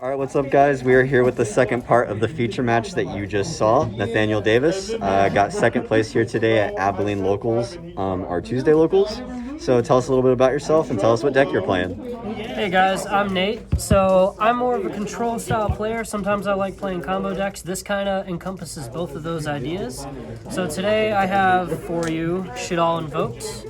All right, what's up, guys? We are here with the second part of the feature match that you just saw. Nathaniel Davis got second place here today at Abilene Locals, our Tuesday Locals. So tell us a little bit about yourself and tell us what deck you're playing. Hey guys, I'm Nate. So I'm more of a control style player. Sometimes I like playing combo decks. This kind of encompasses both of those ideas. So today I have for you Shaddoll Invoked,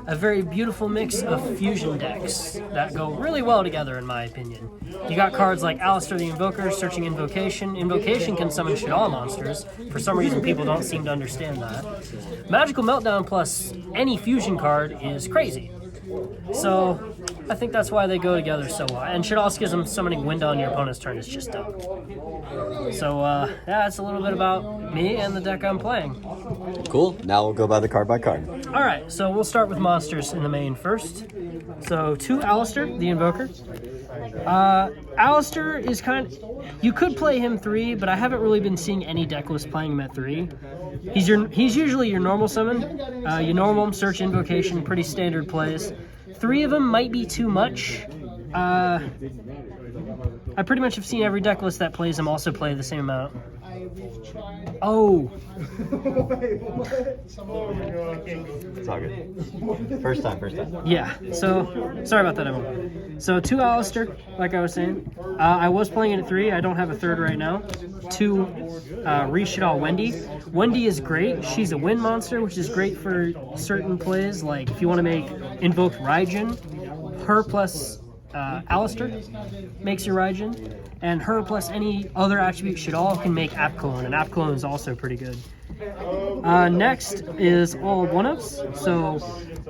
a very beautiful mix of fusion decks that go really well together in my opinion. You got cards like Alistair the Invoker, Searching Invocation. Invocation can summon Shaddoll monsters. For some reason people don't seem to understand that. Magical Meltdown plus any fusion card is crazy. So I think that's why they go together so well. And Shaddoll Schism summoning Wind on your opponent's turn is just dope. So yeah, that's a little bit about me and the deck I'm playing. Cool. Now we'll go by the card by card. Alright, so we'll start with monsters in the main first. So 2 Alistair the Invoker. Alistair is you could play him 3, but I haven't really been seeing any deck lists playing him at 3. He's usually your normal summon. You normal him, search, invocation, pretty standard plays. 3 of them might be too much. I pretty much have seen every deck list that plays him also play the same amount. Oh. It's all good. First time. Yeah, so sorry about that, everyone. So 2 Alistair, like I was saying. I was playing it at 3. I don't have a third right now. 2 Shaddoll Wendy. Wendy is great. She's a wind monster, which is great for certain plays. Like if you want to make Invoked Raijin, her plus Alistair makes your Raijin, and her plus any other attribute Shaddoll can make App Clone, and App Clone is also pretty good. Next is all 1-ups, so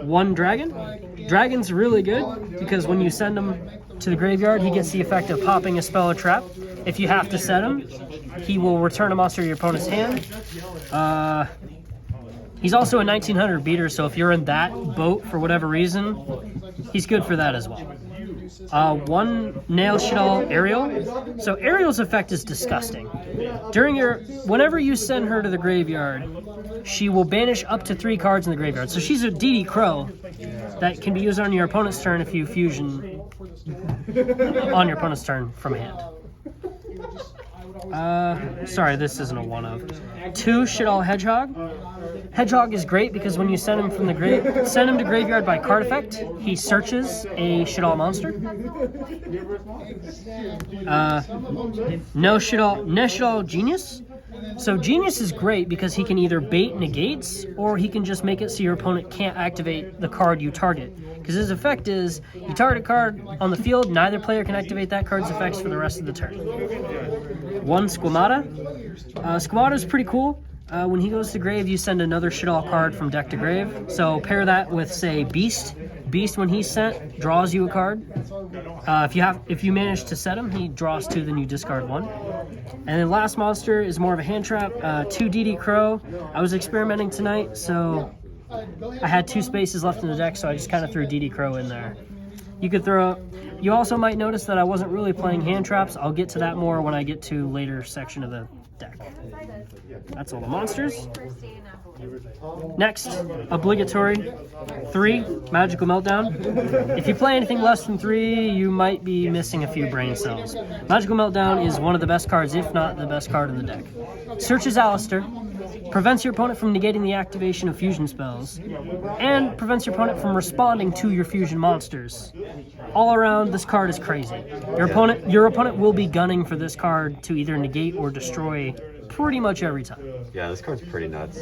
1 Dragon. Dragon's really good because when you send him to the graveyard, he gets the effect of popping a spell or trap. If you have to set him, he will return a monster to your opponent's hand. He's also a 1900 beater, so if you're in that boat for whatever reason, he's good for that as well. 1 Nail Shaddoll Ariel. So Ariel's effect is disgusting. Whenever you send her to the graveyard, she will banish up to 3 cards in the graveyard. So she's a DD Crow that can be used on your opponent's turn if you fusion on your opponent's turn from hand. Sorry, this isn't a 1-of. 2 Shaddoll Hedgehog. Hedgehog is great because when you send him to graveyard by card effect, he searches a Shaddoll monster. Shaddoll Genius. So Genius is great because he can either bait negates or he can just make it so your opponent can't activate the card you target. Because his effect is, you target a card on the field, neither player can activate that card's effects for the rest of the turn. 1 Squamata. Squamata is pretty cool. When he goes to grave, you send another Shaddoll card from deck to grave. So pair that with, say, Beast. Beast, when he's sent, draws you a card. If you manage to set him, he draws 2, then you discard 1. And then last monster is more of a hand trap. 2 DD Crow. I was experimenting tonight, so I had 2 spaces left in the deck, so I just kind of threw DD Crow in there. You also might notice that I wasn't really playing hand traps. I'll get to that more when I get to later section of the deck. That's all the monsters. Next, obligatory 3 Magical Meltdown. If you play anything less than 3, you might be missing a few brain cells. Magical Meltdown is one of the best cards, if not the best card in the deck. Searches Alistair, prevents your opponent from negating the activation of fusion spells, and prevents your opponent from responding to your fusion monsters. All around, this card is crazy. Your opponent will be gunning for this card to either negate or destroy pretty much every time. Yeah, this card's pretty nuts.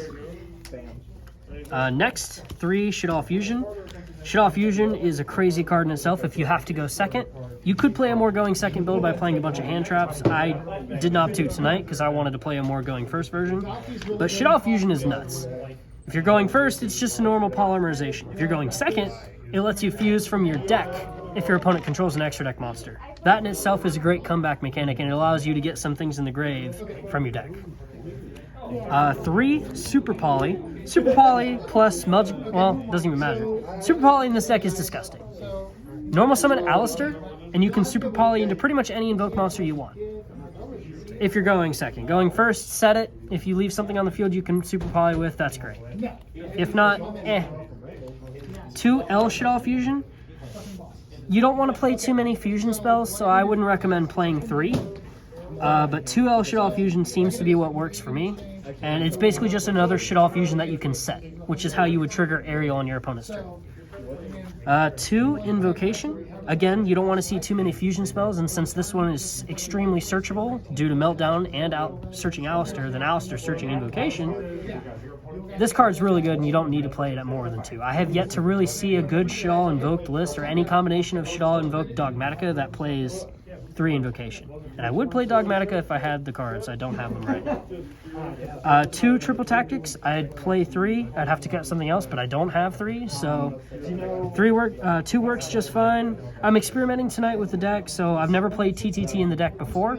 Next, 3 Shaddoll Fusion. Shaddoll Fusion is a crazy card in itself if you have to go second. You could play a more going second build by playing a bunch of hand traps. I did not do tonight because I wanted to play a more going first version. But Shaddoll Fusion is nuts. If you're going first, it's just a normal polymerization. If you're going second, it lets you fuse from your deck if your opponent controls an extra deck monster. That in itself is a great comeback mechanic, and it allows you to get some things in the grave from your deck. 3 Super Poly. Super Poly plus doesn't even matter. Super Poly in this deck is disgusting. Normal summon Alistair, and you can Super Poly into pretty much any Invoke monster you want. If you're going second. Going first, set it. If you leave something on the field you can Super Poly with, that's great. If not, 2 Shaddoll Fusion. You don't want to play too many fusion spells, so I wouldn't recommend playing 3. But 2 El Shaddoll Fusion seems to be what works for me. And it's basically just another Shaddoll Fusion that you can set, which is how you would trigger Aerial on your opponent's turn. 2 Invocation. Again, you don't want to see too many fusion spells, and since this one is extremely searchable due to Meltdown and searching Alistair, then Alistair searching Invocation, this card's really good and you don't need to play it at more than 2. I have yet to really see a good Shaddoll Invoked list or any combination of Shaddoll Invoked Dogmatica that plays 3 Invocation. And I would play Dogmatica if I had the cards. I don't have them right now. 2 Triple Tactics. I'd play 3. I'd have to get something else, but I don't have 3, so 2 works just fine. I'm experimenting tonight with the deck, so I've never played TTT in the deck before,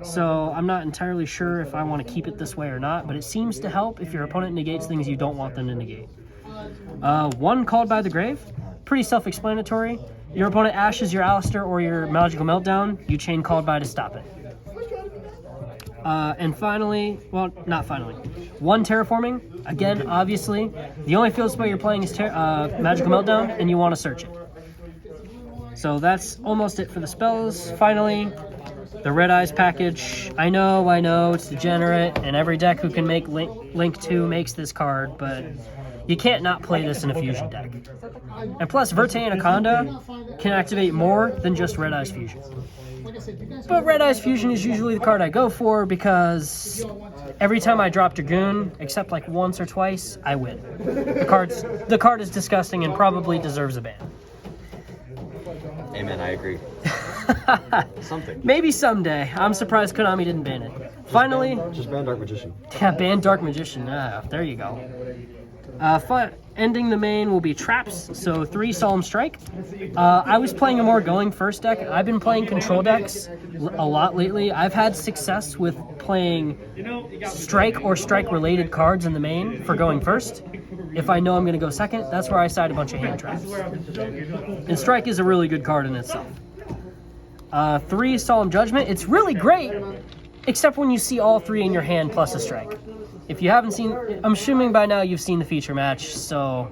so I'm not entirely sure if I want to keep it this way or not, but it seems to help if your opponent negates things you don't want them to negate. 1 Called by the Grave. Pretty self-explanatory. Your opponent ashes your Alistair or your Magical Meltdown, you chain Called by to stop it. And finally, well, not finally, 1 Terraforming. Again, obviously, the only field spell you're playing is Magical Meltdown, and you want to search it. So that's almost it for the spells. Finally, the Red Eyes package. I know, it's degenerate, and every deck who can make Link 2 makes this card, but you can't not play this in a fusion deck. And plus, Verte Anaconda can activate more than just Red Eyes Fusion. But Red Eyes Fusion is usually the card I go for because every time I drop Dragoon, except like once or twice, I win. The card is disgusting and probably deserves a ban. Amen, I agree. Something. Maybe someday. I'm surprised Konami didn't ban it. Finally... Just ban Dark Magician. Yeah, ban Dark Magician. There you go. Ending the main will be Traps, so 3 Solemn Strike. I was playing a more going first deck. I've been playing control decks a lot lately. I've had success with playing strike or strike-related cards in the main for going first. If I know I'm going to go second, that's where I side a bunch of hand traps. And strike is a really good card in itself. 3 Solemn Judgment. It's really great, except when you see all 3 in your hand plus a strike. If you haven't seen, I'm assuming by now you've seen the feature match, so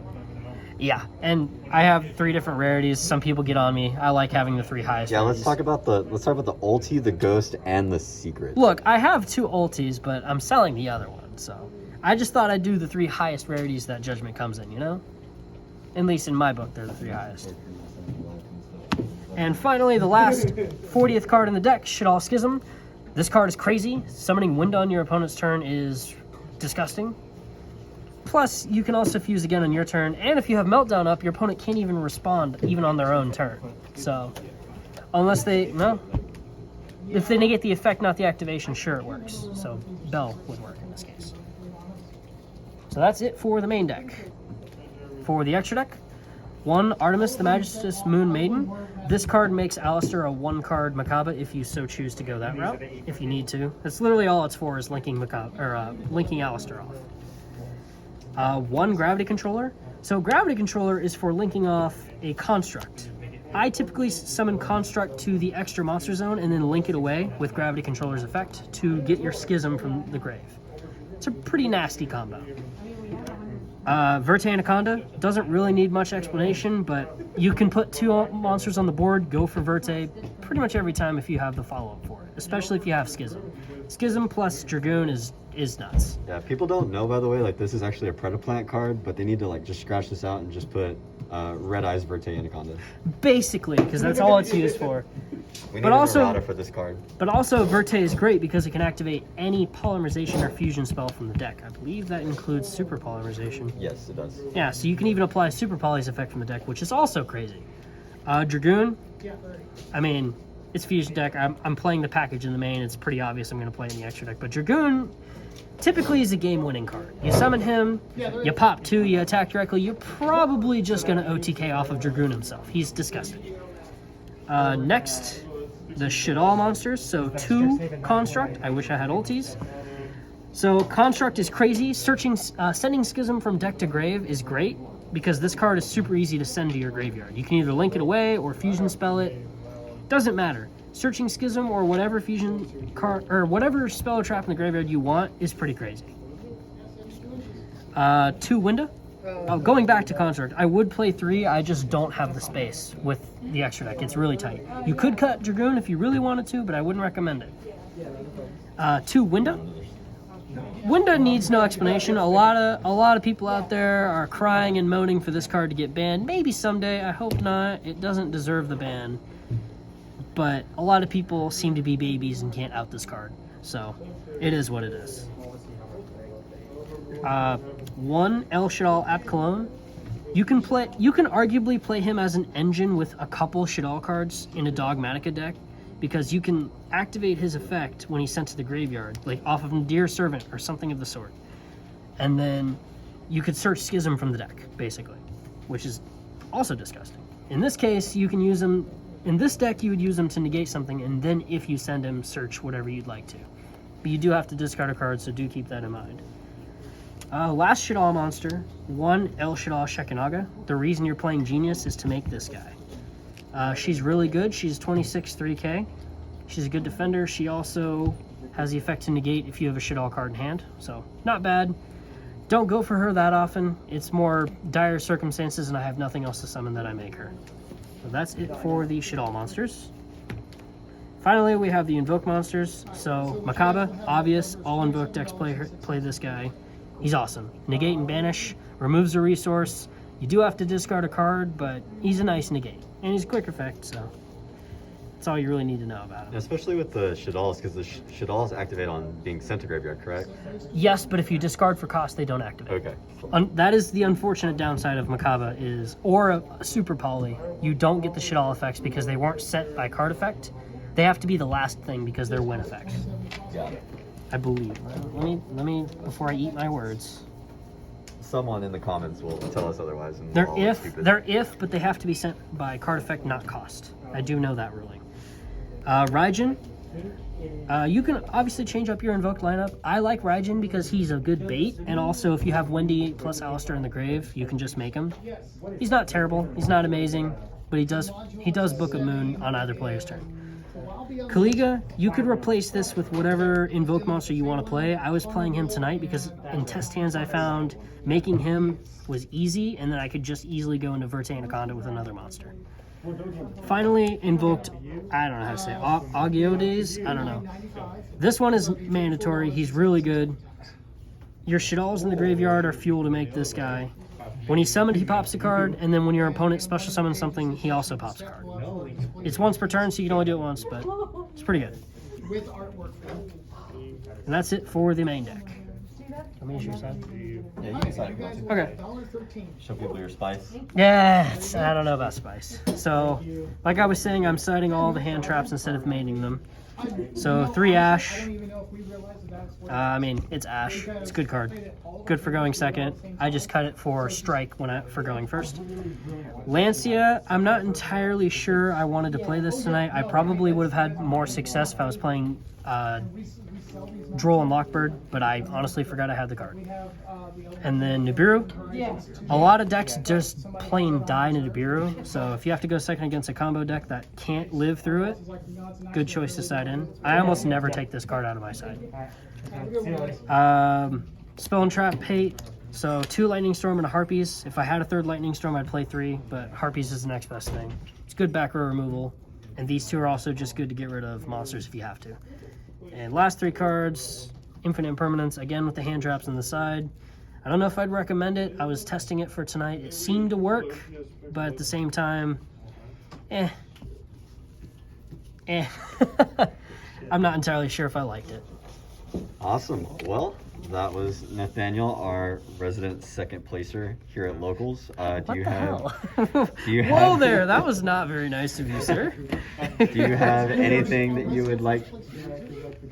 yeah. And I have 3 different rarities. Some people get on me. I like having the 3 highest. Yeah, rarities. let's talk about the ulti, the ghost, and the secret. Look, I have 2 ultis, but I'm selling the other one, so I just thought I'd do the 3 highest rarities that Judgment comes in, you know? At least in my book, they're the 3 highest. And finally, the last 40th card in the deck, Shaddoll Schism. This card is crazy. Summoning Wind on your opponent's turn is disgusting. Plus, you can also fuse again on your turn, and if you have Meltdown up, your opponent can't even respond even on their own turn. So, unless if they negate the effect, not the activation, sure it works. So, Bell would work in this case. So that's it for the main deck. For the extra deck, 1 Artemis the Magistus Moon Maiden. This card makes Alistair a 1-card Macabre if you so choose to go that route, if you need to. That's literally all it's for, is linking linking Alistair off. 1 Gravity Controller. So Gravity Controller is for linking off a construct. I typically summon construct to the extra monster zone and then link it away with Gravity Controller's effect to get your Schism from the grave. It's a pretty nasty combo. Verte Anaconda doesn't really need much explanation, but you can put 2 monsters on the board, go for Verte pretty much every time if you have the follow-up for it, especially if you have Schism. Schism plus Dragoon is nuts. Yeah, people don't know, by the way, like this is actually a Predaplant card, but they need to like just scratch this out and just put Red Eyes Verte Anaconda. Basically, because that's all it's used for. We need an errata for this card. But also, Verte is great because it can activate any polymerization or fusion spell from the deck. I believe that includes super polymerization. Yes, it does. Yeah, so you can even apply super poly's effect from the deck, which is also crazy. Dragoon, I mean, it's fusion deck. I'm playing the package in the main. It's pretty obvious I'm going to play in the extra deck. But Dragoon typically is a game-winning card. You summon him, you pop 2, you attack directly. You're probably just going to OTK off of Dragoon himself. He's disgusting. Next, the Shaddoll monsters. So 2 Construct. I wish I had ultis. So Construct is crazy. Sending Schism from deck to grave is great because this card is super easy to send to your graveyard. You can either link it away or fusion spell it. Doesn't matter. Searching Schism or whatever fusion card or whatever spell or trap in the graveyard you want is pretty crazy. 2 Winda. going back to Construct, I would play 3. I just don't have the space with the extra deck. It's really tight. You could cut Dragoon if you really wanted to, but I wouldn't recommend it. 2, Winda. Winda needs no explanation. A lot of people out there are crying and moaning for this card to get banned. Maybe someday. I hope not. It doesn't deserve the ban. But a lot of people seem to be babies and can't out this card. So it is what it is. 1, El Shaddoll App Cologne. You can arguably play him as an engine with a couple Shaddoll cards in a Dogmatica deck, because you can activate his effect when he's sent to the graveyard, like off of Nadir Servant or something of the sort. And then you could search Schism from the deck, basically, which is also disgusting. In this case, you can use him, in this deck you would use him to negate something, and then if you send him, search whatever you'd like to. But you do have to discard a card, so do keep that in mind. Last Shaddoll monster, 1 El Shaddoll Shekinaga. The reason you're playing Genius is to make this guy. She's really good. She's 26 3k. She's a good defender. She also has the effect to negate if you have a Shaddoll card in hand, so not bad. Don't go for her that often. It's more dire circumstances and I have nothing else to summon that I make her. So that's it for the Shaddoll monsters. Finally, we have the Invoked monsters. So Makaba, obvious, all Invoked decks play this guy. He's awesome. Negate and banish, removes a resource. You do have to discard a card, but he's a nice negate. And he's a quick effect, so that's all you really need to know about him. Especially with the Shaddolls, because the Shaddolls activate on being sent to graveyard, correct? Yes, but if you discard for cost, they don't activate. Okay. That is the unfortunate downside of Makaba is, or a Super Poly, you don't get the Shaddoll effects because they weren't set by card effect. They have to be the last thing because they're win effects. Got it. I believe. Let me before I eat my words. Someone in the comments will tell us otherwise. And They're if, but they have to be sent by card effect, not cost. I do know that ruling. Raijin. You can obviously change up your Invoked lineup. I like Raijin because he's a good bait, and also if you have Wendy plus Alistair in the grave, you can just make him. He's not terrible. He's not amazing, but he does Book of Moon on either player's turn. Kaliga, you could replace this with whatever Invoke monster you want to play. I was playing him tonight because in test hands I found making him was easy, and then I could just easily go into Verte Anaconda with another monster. Finally, Invoked, I don't know how to say it, Agiodes? I don't know. This one is mandatory. He's really good. Your Shaddolls in the graveyard are fuel to make this guy. When he's summoned, he pops a card, and then when your opponent special summons something, he also pops a card. It's once per turn, so you can only do it once, but it's pretty good. And that's it for the main deck. Let me issue your side. Yeah, you can sign it. Okay. Show people your spice. Yeah, I don't know about spice. So, like I was saying, I'm siding all the hand traps instead of mating them. So 3 Ash. I mean, it's Ash. It's a good card. Good for going second. I just cut it for strike for going first. Lancia, I'm not entirely sure I wanted to play this tonight. I probably would have had more success if I was playing Droll and Lockbird, but I honestly forgot I had the card. And then Nibiru. A lot of decks just plain die to Nibiru, so if you have to go second against a combo deck that can't live through it, good choice to side in. I almost never take this card out of my side. Spell and Trap Pate. So 2 Lightning Storm and a Harpies. If I had a 3rd Lightning Storm, I'd play 3, but Harpies is the next best thing. It's good back row removal, and these 2 are also just good to get rid of monsters if you have to. And last 3 cards, Infinite Impermanence, again with the hand traps on the side. I don't know if I'd recommend it. I was testing it for tonight. It seemed to work, but at the same time, I'm not entirely sure if I liked it. Awesome. Well, that was Nathaniel, our resident second placer here at Locals. Do you have? Whoa there! That was not very nice of you, sir. Do you have anything that you would like?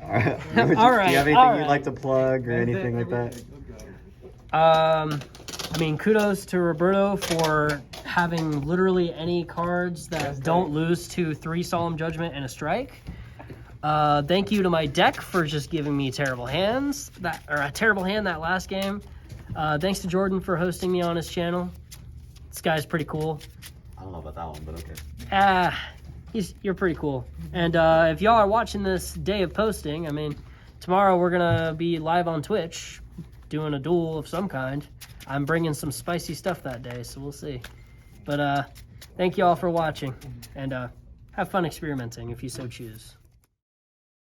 All right. Do you have anything you'd like to plug or anything like that? I mean, kudos to Roberto for having literally any cards that don't lose to 3 Solemn Judgment and a Strike. Thank you to my deck for just giving me terrible hands, a terrible hand that last game. Thanks to Jordan for hosting me on his channel. This guy's pretty cool. I don't know about that one, but okay. You're pretty cool. And if y'all are watching this day of posting, I mean, tomorrow we're gonna be live on Twitch doing a duel of some kind. I'm bringing some spicy stuff that day, so we'll see. But thank you all for watching, and have fun experimenting if you so choose.